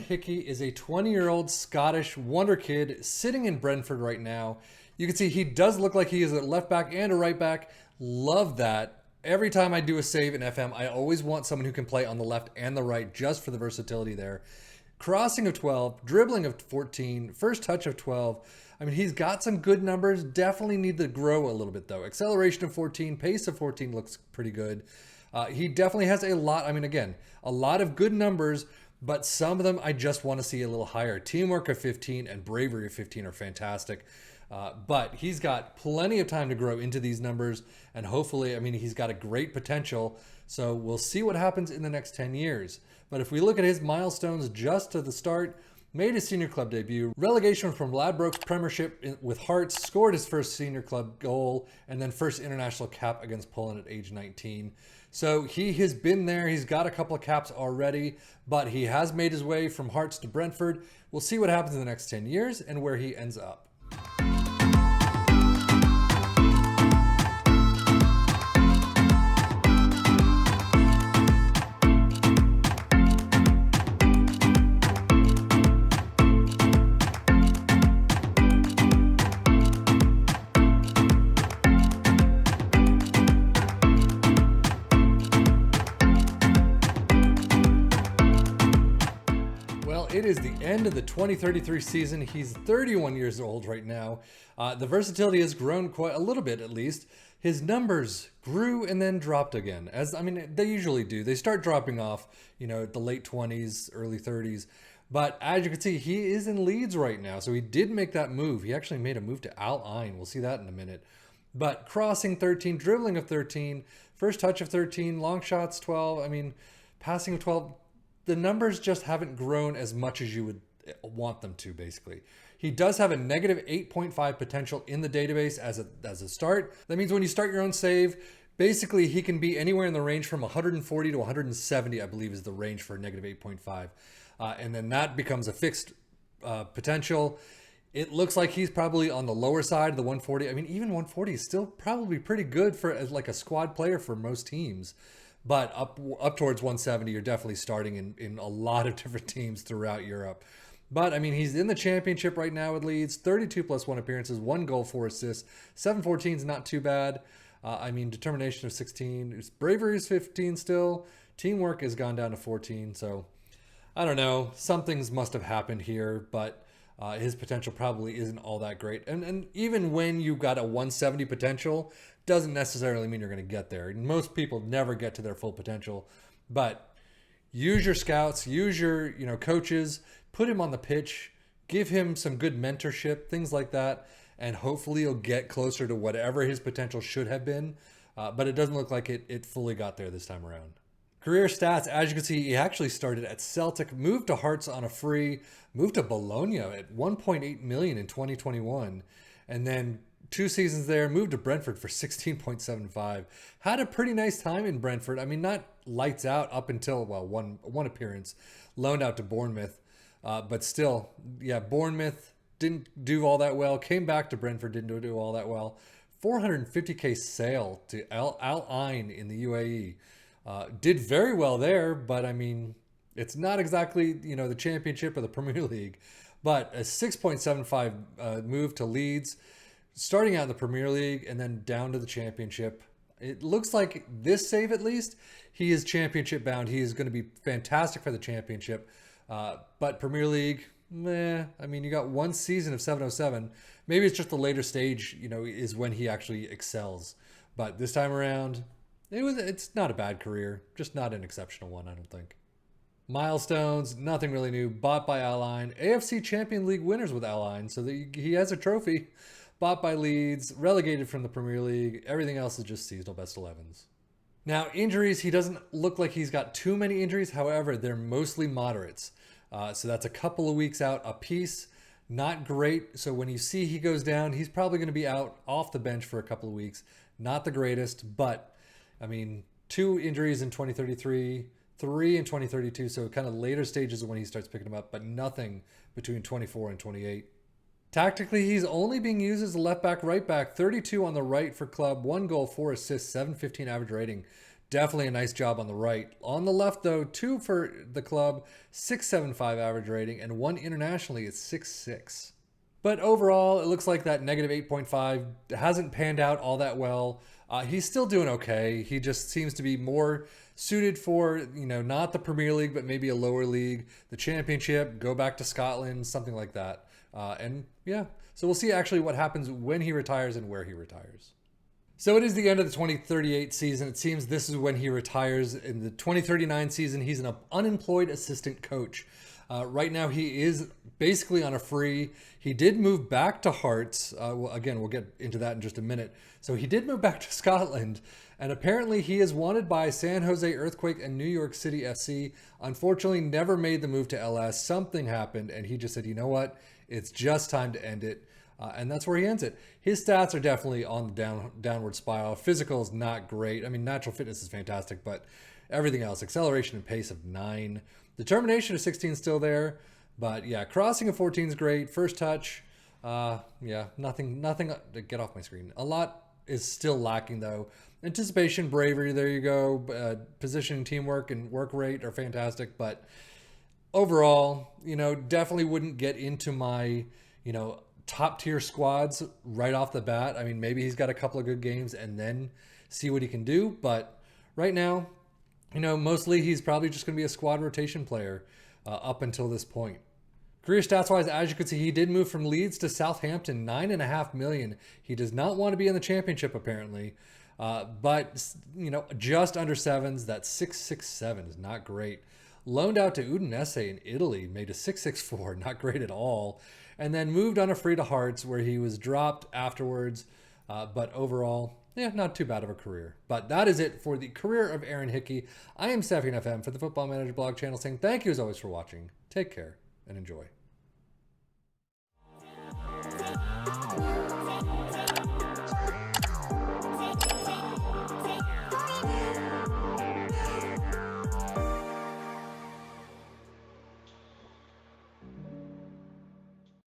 Hickey is a 20-year-old Scottish wonder kid sitting in Brentford right now. You can see he does look like he is a left back and a right back. Love that. Every time I do a save in FM, I always want someone who can play on the left and the right just for the versatility there. Crossing of 12, dribbling of 14, first touch of 12. I mean, he's got some good numbers. Definitely need to grow a little bit, though. Acceleration of 14, pace of 14 looks pretty good. He definitely has a lot. I mean, again, a lot of good numbers, but some of them I just want to see a little higher. Teamwork of 15 and bravery of 15 are fantastic. But he's got plenty of time to grow into these numbers. And hopefully, I mean, he's got a great potential. So we'll see what happens in the next 10 years. But if we look at his milestones just to the start, made his senior club debut, relegation from Ladbrokes Premiership with Hearts, scored his first senior club goal, and then first international cap against Poland at age 19. So he has been there. He's got a couple of caps already, but he has made his way from Hearts to Brentford. We'll see what happens in the next 10 years and where he ends up. It is the end of the 2033 season. He's 31 years old right now. The versatility has grown quite a little bit, at least. His numbers grew and then dropped again. As I mean, they usually do. They start dropping off, at the late 20s, early 30s. But as you can see, he is in Leeds right now. So he did make that move. He actually made a move to Al Ain. We'll see that in a minute. But crossing 13, dribbling of 13, first touch of 13, long shots 12. I mean, passing of 12. The numbers just haven't grown as much as you would want them to, basically. He does have a negative 8.5 potential in the database as a start. That means when you start your own save, basically he can be anywhere in the range from 140 to 170, I believe is the range for negative 8.5. And then that becomes a fixed potential. It looks like he's probably on the lower side of the 140. I mean, even 140 is still probably pretty good for like a squad player for most teams. But up towards 170, you're definitely starting in a lot of different teams throughout Europe. But, I mean, he's in the championship right now with Leeds. 32 plus 1 appearances, 1 goal, 4 assists. 7-14 is not too bad. I mean, determination of 16. Bravery is 15 still. Teamwork has gone down to 14. So, I don't know. Some things must have happened here. But his potential probably isn't all that great. And even when you've got a 170 potential, doesn't necessarily mean you're going to get there. Most people never get to their full potential, but use your scouts, use your coaches, put him on the pitch, give him some good mentorship, things like that, and hopefully he'll get closer to whatever his potential should have been. But it doesn't look like it fully got there this time around. Career stats, as you can see, he actually started at Celtic, moved to Hearts on a free, moved to Bologna at 1.8 million in 2021, and then 2 seasons there, moved to Brentford for 16.75. Had a pretty nice time in Brentford. I mean, not lights out up until, one appearance, loaned out to Bournemouth. But still, yeah, Bournemouth didn't do all that well. Came back to Brentford, didn't do all that well. 450k sale to Al Ain in the UAE. Did very well there, but I mean, it's not exactly, the championship or the Premier League. But a 6.75 move to Leeds, starting out in the Premier League and then down to the championship. It looks like this save, at least, he is championship bound. He is going to be fantastic for the championship. But Premier League, meh. I mean, you got 1 season of 707. Maybe it's just the later stage, is when he actually excels. But this time around, it's not a bad career. Just not an exceptional one, I don't think. Milestones, nothing really new. Bought by Al Ain. AFC Champions League winners with Al Ain. So he has a trophy. Bought by Leeds, relegated from the Premier League. Everything else is just seasonal best 11s. Now, injuries, he doesn't look like he's got too many injuries. However, they're mostly moderates. So that's a couple of weeks out a piece. Not great. So when you see he goes down, he's probably going to be out off the bench for a couple of weeks. Not the greatest, but I mean, 2 injuries in 2033, 3 in 2032. So kind of later stages of when he starts picking them up, but nothing between 24 and 28. Tactically, he's only being used as a left back, right back, 32 on the right for club, 1 goal, 4 assists, 715 average rating. Definitely a nice job on the right. On the left, though, 2 for the club, 6.75 average rating, and 1 internationally is 6.6. But overall, it looks like that negative 8.5 hasn't panned out all that well. He's still doing okay. He just seems to be more suited for, not the Premier League, but maybe a lower league, the Championship, go back to Scotland, something like that. And yeah, so we'll see actually what happens when he retires and where he retires. So it is the end of the 2038 season. It seems this is when he retires. In the 2039 season, he's an unemployed assistant coach. Right now, he is basically on a free. He did move back to Hearts. Again, we'll get into that in just a minute. So he did move back to Scotland, and apparently he is wanted by San Jose Earthquake and New York City FC. Unfortunately, never made the move to LS. Something happened, and he just said, you know what? It's just time to end it. And that's where he ends it. His stats are definitely on the downward spiral. Physical is not great. I mean, natural fitness is fantastic, but everything else, acceleration and pace of 9. Determination of 16 is still there. But yeah, crossing of 14 is great. First touch, nothing, get off my screen. A lot is still lacking though. Anticipation, bravery, there you go. Positioning, teamwork, and work rate are fantastic. But overall, definitely wouldn't get into my, top tier squads right off the bat. I mean, maybe he's got a couple of good games and then see what he can do. But right now, mostly he's probably just going to be a squad rotation player up until this point. Career stats wise, as you can see, he did move from Leeds to Southampton, $9.5 million. He does not want to be in the Championship apparently. But just under 7s, that 6.67 is not great. Loaned out to Udinese in Italy, made a 6.64, not great at all. And then moved on a free to Hearts where he was dropped afterwards. But overall, not too bad of a career. But that is it for the career of Aaron Hickey. I am Stefan FM for the Football Manager blog channel saying thank you as always for watching. Take care and enjoy.